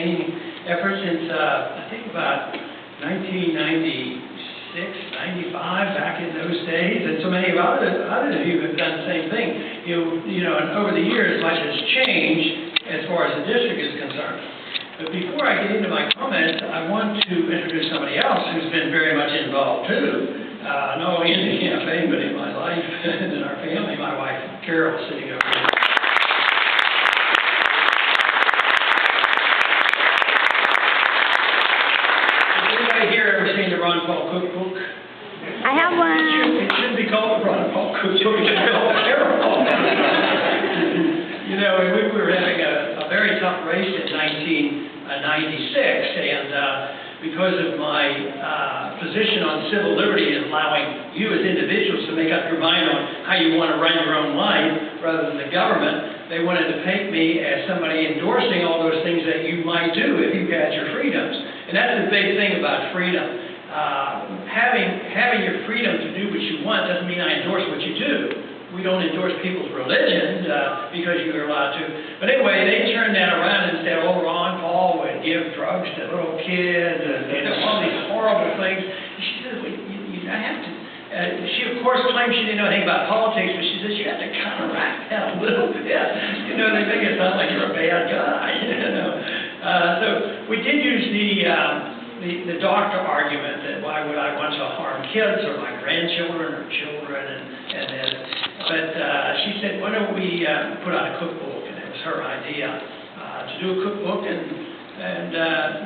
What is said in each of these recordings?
campaigning effort since, I think about 1996, 95, back in those days, and so many of others of you have done the same thing. You know, and over the years, much has changed as far as the district is concerned. But before I get into my comments, I want to introduce somebody else who's been very much involved too, not only in the campaign, but in my life and in our family. My wife, Carol, sitting over here. Ever seen the Ron Paul cookbook? I have one. It shouldn't be called the Ron Paul cookbook. It should be called Carol. You know, we were having a very tough race in 1996, and because of my position on civil liberty and allowing you as individuals to make up your mind on how you want to run your own life rather than the government, they wanted to paint me as somebody endorsing all those things that you might do if you had your freedoms. And that's the big thing about freedom. Having your freedom to do what you want doesn't mean I endorse what you do. We don't endorse people's religion because you're allowed to. But anyway, they turned that around and said, oh, Ron Paul would give drugs to little kids and all these horrible things. And she said, well, I have to. She, of course, claimed she didn't know anything about politics, but she says you have to counteract that a little bit. You know, they make it sound like you're a bad guy. You know. So we did use the doctor argument that why would I want to harm kids or my grandchildren or children, but she said, why don't we put out a cookbook, and it was her idea to do a cookbook and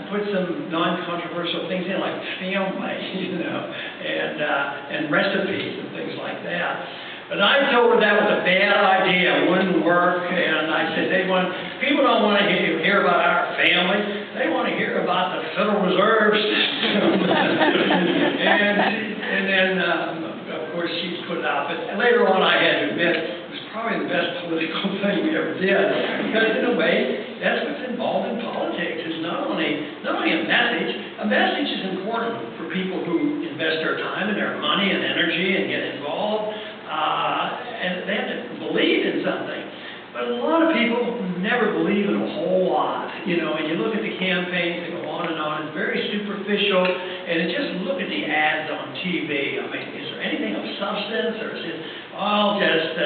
put some non-controversial things in, like family, you know, and recipes and things like that. But I told her that was a bad idea, it wouldn't work, and I said people don't want to hear about our family, they want to hear about the Federal Reserve system. and then, of course, she put it out, but later on I had to admit it was probably the best political thing we ever did, because in a way, that's what's involved in politics, is not only a message is important for people who invest their time and their money and energy and get involved, and they have to believe in something. But a lot of people never believe in a whole lot, you know, and you look at the campaigns that go on, it's very superficial, and just look at the ads on TV. I mean, is there anything of substance, or is it all just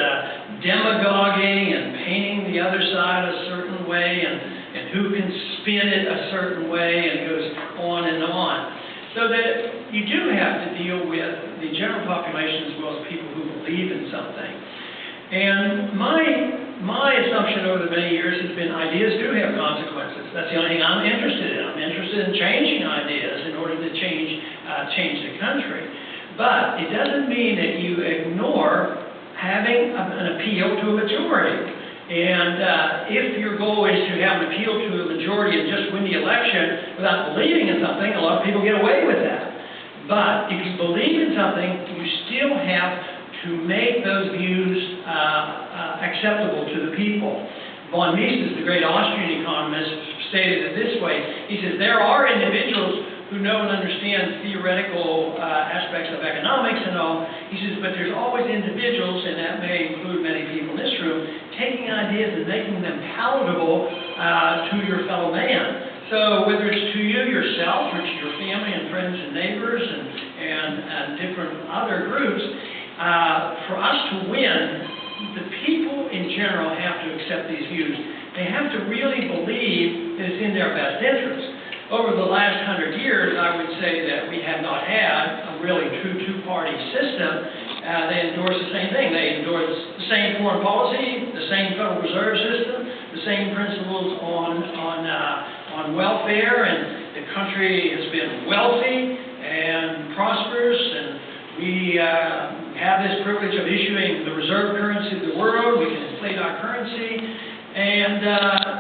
demagoguing and painting the other side a certain way, and who can spin it a certain way, and it goes on and on. So that you do have to deal with the general population as well as people who believe in something. And my assumption over the many years has been ideas do have consequences. That's the only thing I'm interested in. I'm interested in changing ideas in order to change the country. But it doesn't mean that you ignore having an appeal to a majority. And if your goal is to have an appeal to a majority and just win the election without believing in something, a lot of people get away with that. But if you believe in something, you still have to make those views acceptable to the people. Von Mises, the great Austrian economist, stated it this way. He says, there are individuals who know and understand theoretical aspects of economics and all. He says, but there's always individuals, and that may include many people in this room, taking ideas and making them palatable to your fellow man. So whether it's to you yourself or to your family and friends and neighbors and different other groups, for us to win, the people in general have to accept these views. They have to really believe that it's in their best interest. Over the last 100 years, I would say that we have not had a really true two-party system. They endorse the same thing. They endorse the same foreign policy, the same Federal Reserve System, the same principles on welfare, and the country has been wealthy and prosperous, and we have this privilege of issuing the reserve currency of the world. We can inflate our currency, and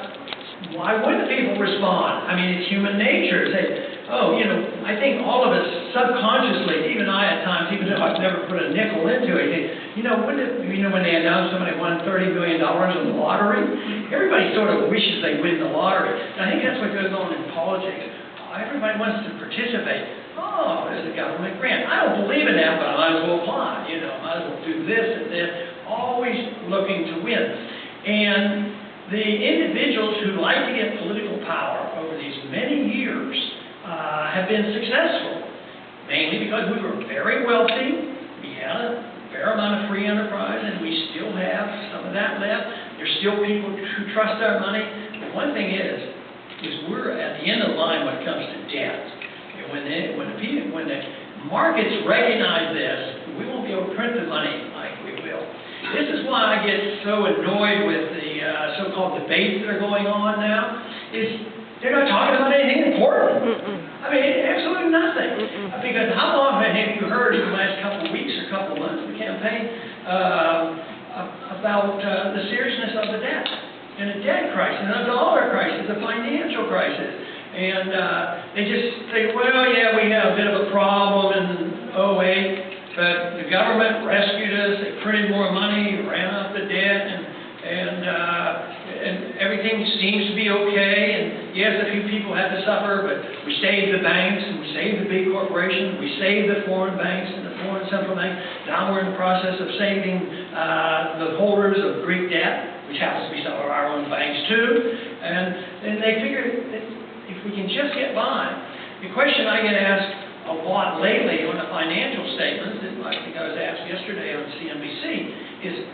why wouldn't people respond? I mean, it's human nature. Say, oh, you know, I think all of us subconsciously, even I at times, even though I've never put a nickel into it, you know, when they announce somebody won $30 million in the lottery, everybody sort of wishes they win the lottery. And I think that's what goes on in politics. Everybody wants to participate. Oh, there's a government grant. I don't believe in that, but I might as well apply. You know, I might as well do this and this. Always looking to win. And the individuals who like to get political power over these many years have been successful, mainly because we were very wealthy. We had a fair amount of free enterprise, and we still have some of that left. There's still people who trust our money. But one thing is we're at the end of the line when it comes to debt. And when the markets recognize this, we won't be able to print the money like we will. This is why I get so annoyed with the so-called debates that are going on now, is they're not talking about anything important. I mean, absolutely nothing. Because how often have you heard in the last couple of weeks or couple of months of the campaign about the seriousness of the debt, and a debt crisis, and a dollar crisis, a financial crisis? And they just say, well, yeah, we had a bit of a problem in '08, but the government rescued us, they printed more money, ran up the debt, and everything seems to be okay. And yes, a few people had to suffer, but we saved the banks, and we saved the big corporations, we saved the foreign banks and the foreign central banks. Now we're in the process of saving the holders of Greek debt, which happens to be some of our own banks too. And they figure that if we can just get by. The question I get asked a lot lately on the financial statements, and I think I was asked yesterday on CNBC, is,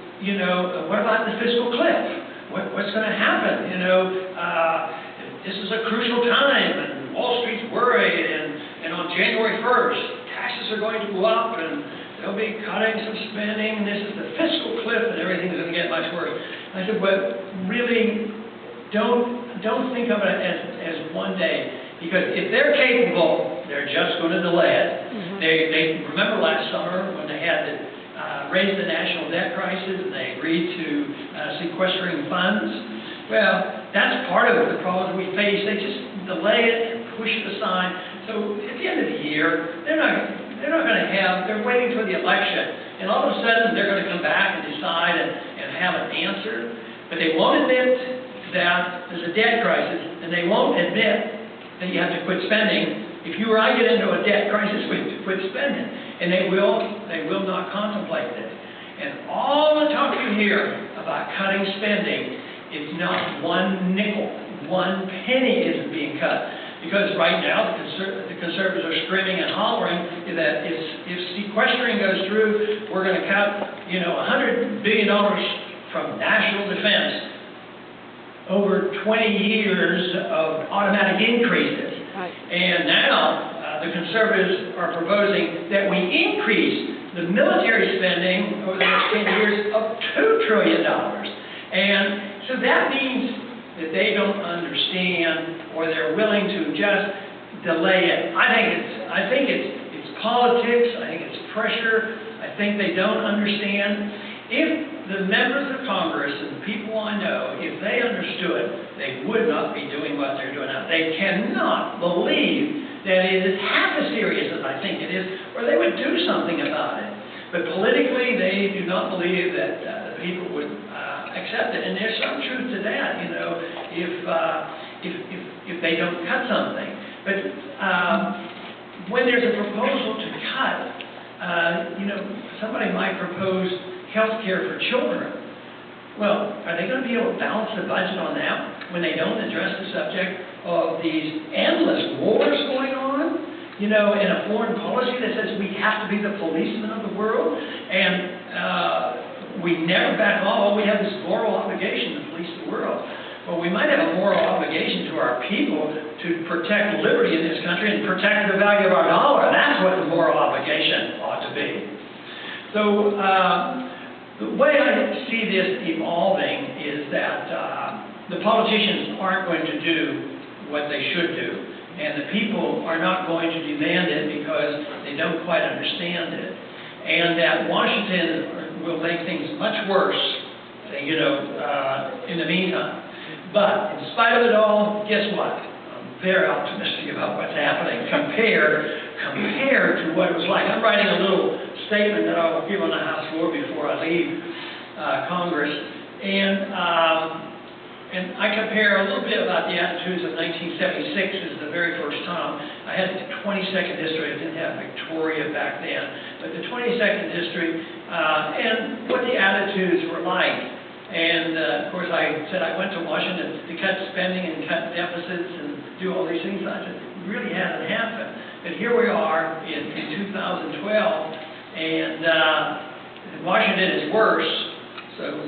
what about the fiscal cliff? What's going to happen? This is a crucial time, and Wall Street's worried, and on January 1st, taxes are going to go up, and they'll be cutting some spending, and this is the fiscal cliff, and everything's going to get much worse. I said, but really, don't think of it as one day, because if they're capable, they're just going to delay it. They remember last summer when they had to raise the national debt crisis, and they agreed to sequestering funds. Well, that's part of the problems we face. They just delay it and push it aside. So at the end of the year, they're waiting for the election, and all of a sudden they're going to come back and decide and have an answer. But they won't admit that there's a debt crisis, and they won't admit that you have to quit spending. If you or I get into a debt crisis, we have to quit spending. And they will not contemplate this. And all the talk you hear about cutting spending, it's not one nickel, one penny isn't being cut. Because right now, the conservatives are screaming and hollering that if sequestering goes through, we're going to cut, $100 billion from national defense over 20 years of automatic increases. Right. And now, the conservatives are proposing that we increase the military spending over the next 10 years of $2 trillion. And so that means that they don't understand, or they're willing to just delay it. I think it's politics. I think it's pressure. I think they don't understand. If the members of Congress and the people I know, if they understood, they would not be doing what they're doing now. They cannot believe that it is half as serious as I think it is, or they would do something about it. But politically, they do not believe that people would accept it. And there's some truth to that, if they don't cut something. But when there's a proposal to cut, somebody might propose health care for children. Well, are they going to be able to balance the budget on that when they don't address the subject of these endless wars going on? In a foreign policy that says we have to be the policemen of the world, and we never back off. We have this moral obligation to police the world. Well, we might have a moral obligation to our people to protect liberty in this country and protect the value of our dollar. That's what the moral obligation ought to be. So, the way I see this evolving is that the politicians aren't going to do what they should do, and the people are not going to demand it because they don't quite understand it, and that Washington will make things much worse, in the meantime. But in spite of it all, guess what? I'm very optimistic about what's happening compared to what it was like. I'm writing a little statement that I will give on the House floor before I leave Congress, and I compare a little bit about the attitudes of 1976 as the very first time. I had the 22nd District. I didn't have Victoria back then, but the 22nd District and what the attitudes were like. And of course, I said I went to Washington to cut spending and cut deficits and do all these things. I said, it really hasn't happened. But here we are in 2012, and Washington is worse. So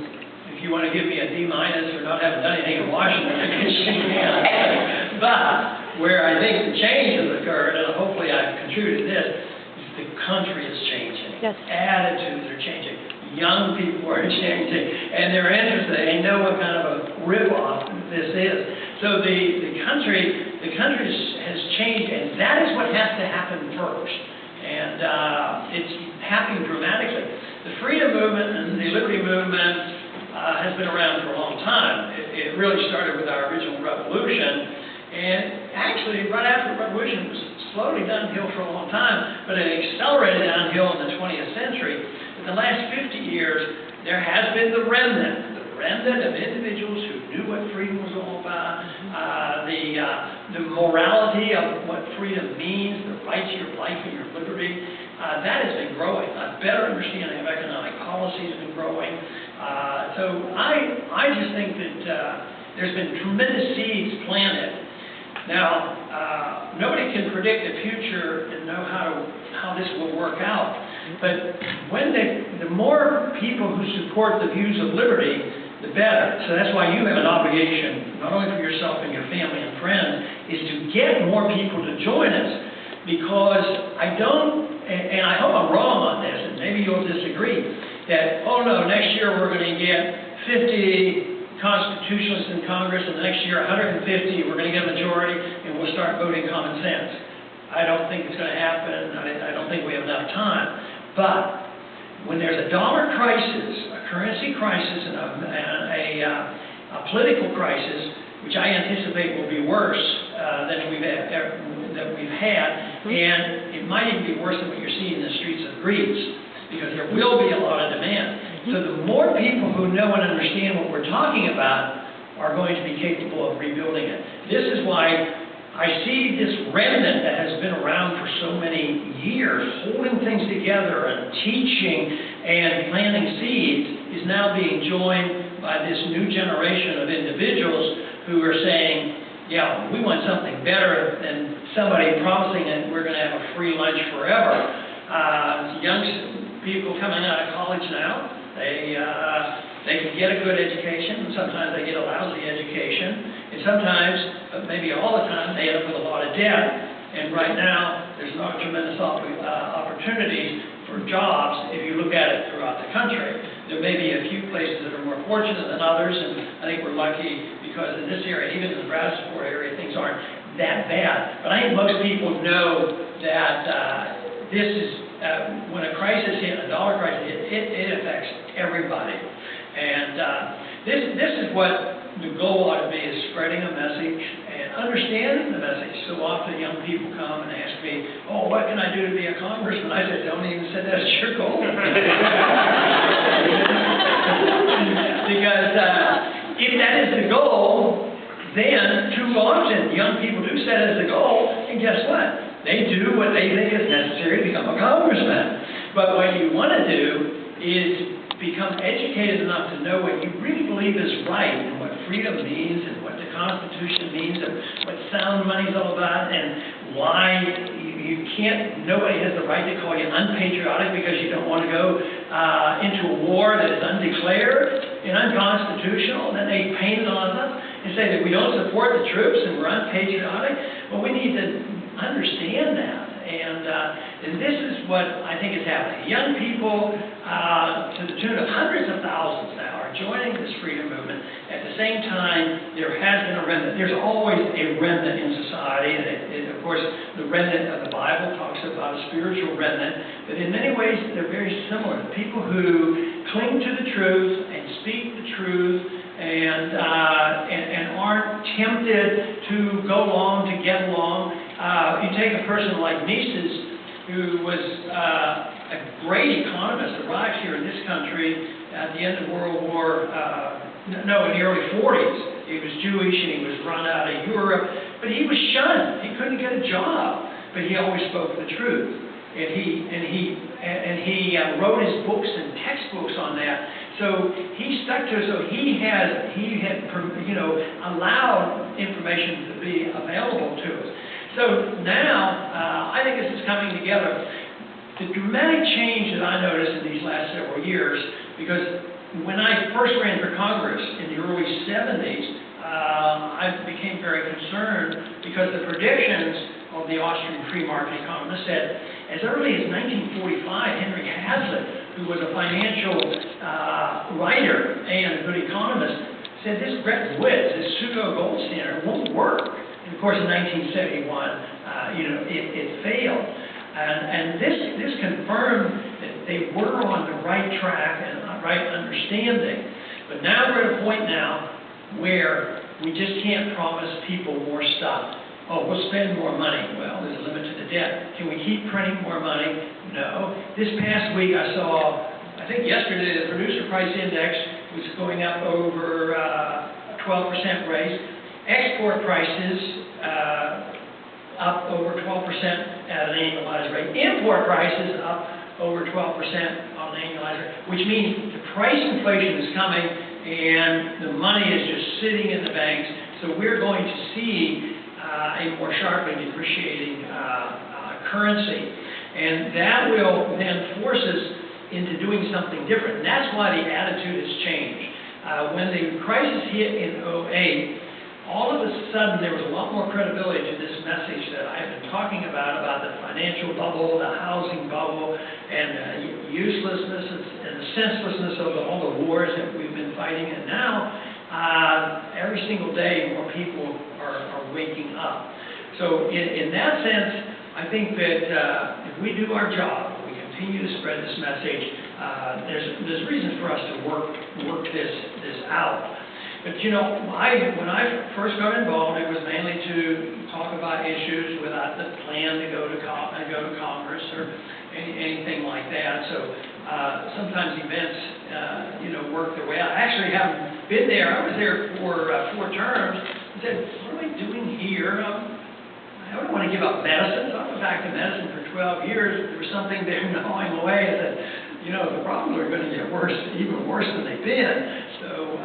if you want to give me a D- for not having done anything in Washington, I guess you can. But where I think the change has occurred, and hopefully I've contributed to this, is the country is changing. Yes. Attitudes are changing. Young people are changing, and they're interested. They know what kind of a ripoff this is. So the country has changed, and that is what has to happen first. And it's happening dramatically. The freedom movement and the liberty movement has been around for a long time. It really started with our original revolution, and actually, right after the revolution, it was slowly downhill for a long time, but it accelerated downhill in the 20th century. In the last 50 years, there has been the remnant of individuals who knew what freedom was all about, the morality of what freedom means, the right to your life and your liberty. That has been growing. A better understanding of economic policy has been growing. So I just think that there's been tremendous seeds planted. Now, nobody can predict the future and know how this will work out. But when the more people who support the views of liberty, the better. So that's why you have an obligation, not only for yourself and your family and friends, is to get more people to join us. Because I don't, and I hope I'm wrong on this, and maybe you'll disagree, that, oh no, next year we're going to get 50 constitutionalists in Congress, and the next year 150, we're going to get a majority, and we'll start voting common sense. I don't think it's going to happen. I don't think we have enough time. But when there's a dollar crisis, a currency crisis, and a political crisis, which I anticipate will be worse than we've had, and it might even be worse than what you're seeing in the streets of Greece, because there will be a lot of demand. So the more people who know and understand what we're talking about are going to be capable of rebuilding it. This is why I see this remnant that has been around for so many years, holding things together and teaching and planting seeds, is now being joined by this new generation of individuals who are saying, yeah, we want something better than somebody promising that we're going to have a free lunch forever. Young people coming out of college now, they can get a good education, and sometimes they get a lousy education, and sometimes, but maybe all the time, they end up with a lot of debt. And right now, there's not tremendous opportunities for jobs if you look at it throughout the country. There may be a few places that are more fortunate than others, and I think we're lucky because in this area, even in the Bradford area, things aren't that bad. But I think most people know that this is, when a crisis hit, a dollar crisis hit, it affects everybody. And this is what the goal ought to be, is spreading a message and understanding the message. So often young people come and ask me, oh, what can I do to be a congressman? I said, don't even say that's your goal. Because if that is the goal, then too often young people do set it as a goal, and guess what? They do what they think is necessary to become a congressman. But what you want to do is become educated enough to know what you really believe is right, and what freedom means, and what the Constitution means, and what sound money is all about, and why you can't, nobody has the right to call you unpatriotic because you don't want to go into a war that is undeclared and unconstitutional. Then they paint it on us and say that we don't support the troops and we're unpatriotic. Well, we need to understand that. And this is what I think is happening. Young people, to the tune of hundreds of thousands now, are joining this freedom movement. At the same time, there has been a remnant. There's always a remnant in society. And of course, the remnant of the Bible talks about a spiritual remnant. But in many ways, they're very similar. People who cling to the truth and speak the truth and aren't tempted to go along to get along. You take a person like Mises, who was a great economist, arrived here in this country at the end of World War, in the early 40s. He was Jewish and he was run out of Europe, but he was shunned. He couldn't get a job, but he always spoke the truth. And he wrote his books and textbooks on that. So he stuck to it. So he had allowed information to be available to us. So now I think this is coming together. The dramatic change that I noticed in these last several years, because when I first ran for Congress in the early 70s, I became very concerned because the predictions of the Austrian free market economists said, as early as 1945, Henry Hazlitt, who was a financial writer and a good economist, said this Bretton Woods, this pseudo gold standard, won't work. And of course, in 1971, it failed. And this confirmed that they were on the right track and the right understanding. But now we're at a point now where we just can't promise people more stuff. Oh, we'll spend more money. Well, there's a limit to the debt. Can we keep printing more money? No. This past week I saw, I think yesterday, the producer price index was going up over a 12% raise. Export prices up over 12% at an annualized rate. Import prices up over 12% on an annualized rate, which means the price inflation is coming and the money is just sitting in the banks. So we're going to see a more sharply depreciating currency. And that will then force us into doing something different. And that's why the attitude has changed. When the crisis hit in 2008, all of a sudden there was a lot more credibility to this message that I have been talking about the financial bubble, the housing bubble, and the uselessness and the senselessness of all the wars that we've been fighting. And now, every single day, more people are waking up. So in that sense, I think that if we do our job, we continue to spread this message, there's reasons for us to work this out. But when I first got involved, it was mainly to talk about issues without the plan to go to Congress or anything like that. So sometimes events, work their way out. I actually haven't been there. I was there for 4 terms. I said, what am I doing here? I don't want to give up medicine. So I went back to medicine for 12 years. There was something there gnawing away. I said, the problems are going to get worse, even worse than they've been. So,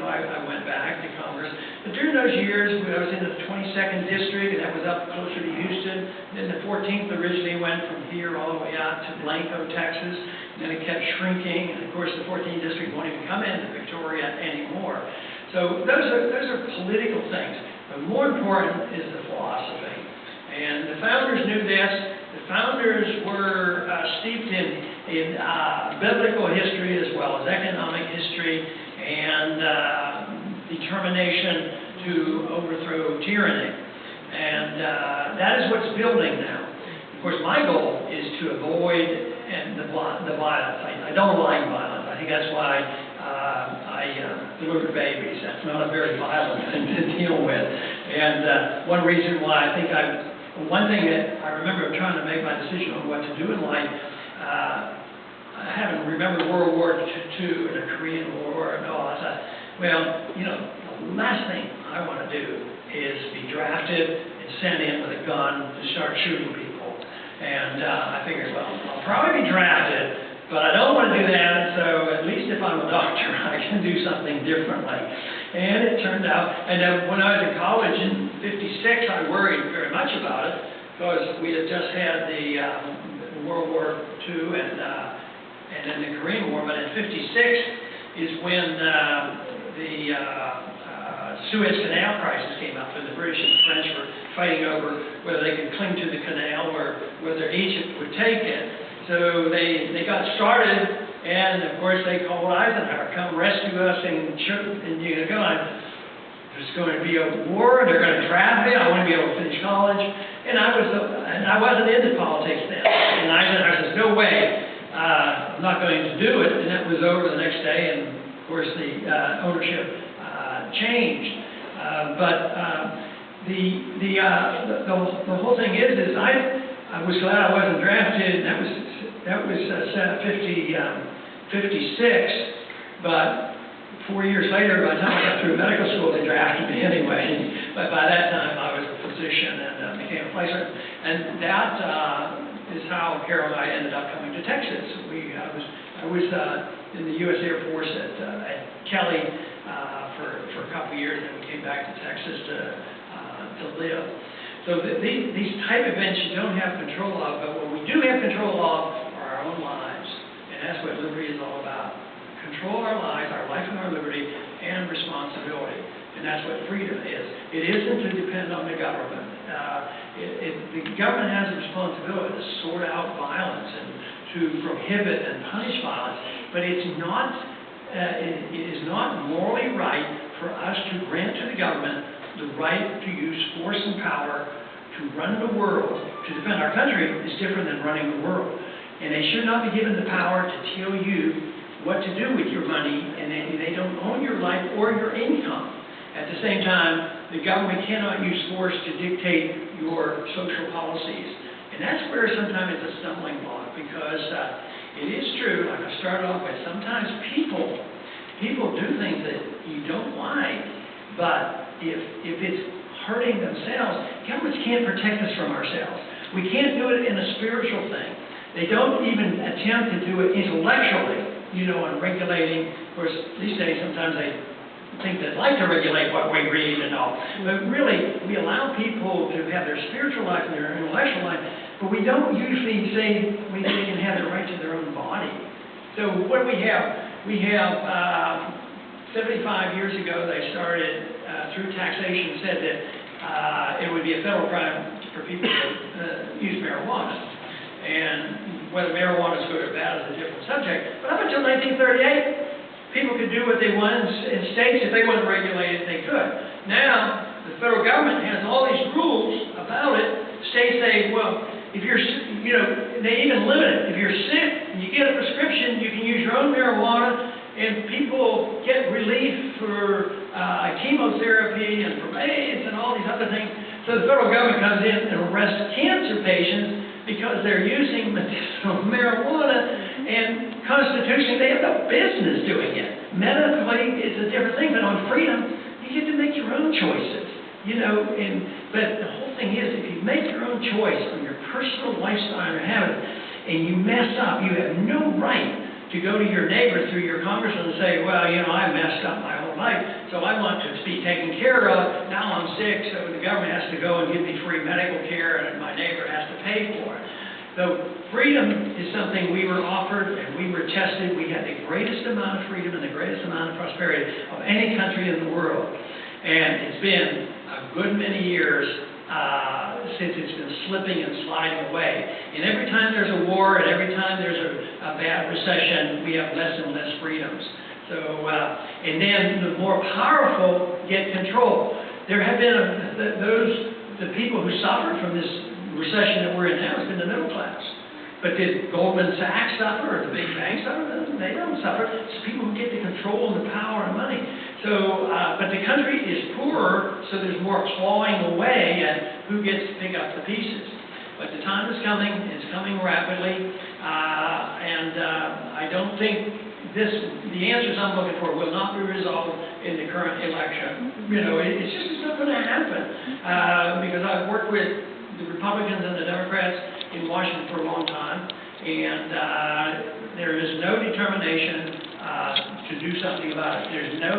I went back to Congress. But during those years, I was in the 22nd District, and that was up closer to Houston. Then the 14th originally went from here all the way out to Blanco, Texas. And then it kept shrinking. And, of course, the 14th District won't even come into Victoria anymore. So those are political things. But more important is the philosophy. And the founders knew this. The founders were steeped in biblical history as well as economic history and determination to overthrow tyranny. And that is what's building now. Of course, my goal is to avoid the violence. I don't like violence. I think that's why I deliver babies. That's not a very violent thing to deal with. And one reason why one thing that I remember trying to make my decision on what to do in life, I haven't remembered World War II and the Korean War and all that stuff. Well, the last thing I want to do is be drafted and sent in with a gun to start shooting people. And I figured, well, I'll probably be drafted, but I don't want to do that, so at least if I'm a doctor, I can do something differently. And it turned out, and then when I was in college in '56, I worried very much about it, because we had just had the World War II and then the Korean War, but in '56 is when the Suez Canal crisis came up, and the British and the French were fighting over whether they could cling to the canal or whether Egypt would take it. So they got started, and of course they called Eisenhower, come rescue us, and there's going to be a war, they're going to draft me, I want to be able to finish college. And I wasn't into politics then. And Eisenhower says, no way, I'm not going to do it. And that was over the next day, and of course the ownership changed. The whole thing is I was glad I wasn't drafted. That was 56, but 4 years later, by the time I got through medical school, they drafted me anyway. But by that time, I was a physician and became a placement. And that is how Carol and I ended up coming to Texas. I was I was in the U.S. Air Force at Kelly for a couple of years, and we came back to Texas to live. So these type of events you don't have control of, but what we do have control of are our own lives, and that's what liberty is all about. Control our lives, our life and our liberty, and responsibility. And that's what freedom is. It isn't to depend on the government. The government has a responsibility to sort out violence and to prohibit and punish violence, but it is not morally right for us to grant to the government the right to use force and power to run the world. To defend our country is different than running the world. And they should not be given the power to tell you what to do with your money, and they don't own your life or your income. At the same time, the government cannot use force to dictate your social policies. And that's where sometimes it's a stumbling block, because it is true, like I started off with, sometimes people do things that you don't like, but if it's hurting themselves, governments can't protect us from ourselves. We can't do it in a spiritual thing. They don't even attempt to do it intellectually, on regulating. Of course, these days sometimes they think they'd like to regulate what we read and all. But really, we allow people to have their spiritual life and their intellectual life, but we don't usually say they can have the right to their own body. So what do we have? We have 75 years ago, they started, through taxation, said that it would be a federal crime for people to use marijuana. And whether marijuana is good or bad is a different subject. But up until 1938, people could do what they wanted in states. If they wanted to regulate it, they could. Now, the federal government has all these rules about it. States say, well, if you're, they even limit it. If you're sick and you get a prescription, you can use your own marijuana, and people get relief for chemotherapy and from AIDS and all these other things. So the federal government comes in and arrests cancer patients because they're using medicinal marijuana, and constitutionally they have no business doing it. Medically, it's a different thing, but on freedom, you get to make your own choices, but the whole thing is, if you make your own choice on your personal lifestyle or habit, and you mess up, you have no right to go to your neighbor through your congressman and say, well, I messed up my whole life, so I want to be taken care of. Now I'm sick, so the government has to go and give me free medical care, and my neighbor has to pay for it. So freedom is something we were offered, and we were tested. We had the greatest amount of freedom and the greatest amount of prosperity of any country in the world. And it's been a good many years since it's been slipping and sliding away. And every time there's a war and every time there's a bad recession, we have less and less freedoms. So, and then the more powerful get control. There have been the people who suffered from this recession that we're in now has been the middle class. But did Goldman Sachs suffer or the big banks suffer? They don't suffer. It's people who get the control and the power and money. So, but the country is poorer, so there's more clawing away at who gets to pick up the pieces. But the time is coming. It's coming rapidly. And I don't think the answers I'm looking for will not be resolved in the current election. It's not going to happen. Because I've worked with the Republicans and the Democrats in Washington for a long time, and there is no determination to do something about it. There's no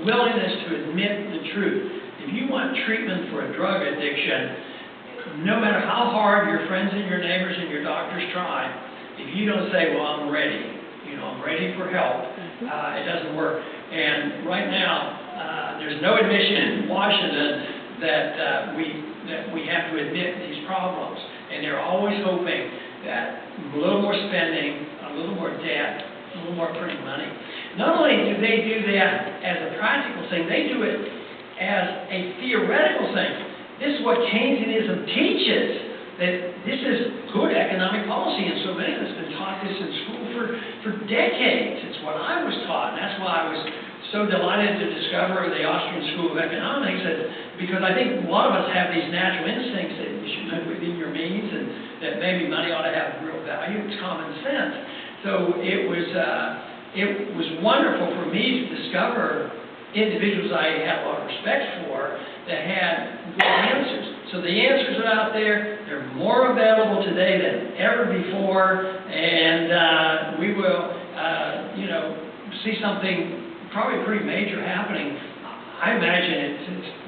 willingness to admit the truth. If you want treatment for a drug addiction, no matter how hard your friends and your neighbors and your doctors try, if you don't say, well, I'm ready, I'm ready for help, it doesn't work. And right now, there's no admission in Washington that we have to admit these problems. And they're always hoping that a little more spending, a little more debt, a little more printing money. Not only do they do that as a practical thing, they do it as a theoretical thing. This is what Keynesianism teaches, that this is good economic policy, and so many of us have been taught this in school for decades. It's what I was taught, and that's why I was so delighted to discover the Austrian School of Economics, because I think a lot of us have these natural instincts that you should live within your means and that maybe money ought to have real value. It's common sense. So it was wonderful for me to discover individuals I had a lot of respect for that had good answers. So the answers are out there. They're more available today than ever before, and we will you know, see something probably pretty major happening, I imagine it's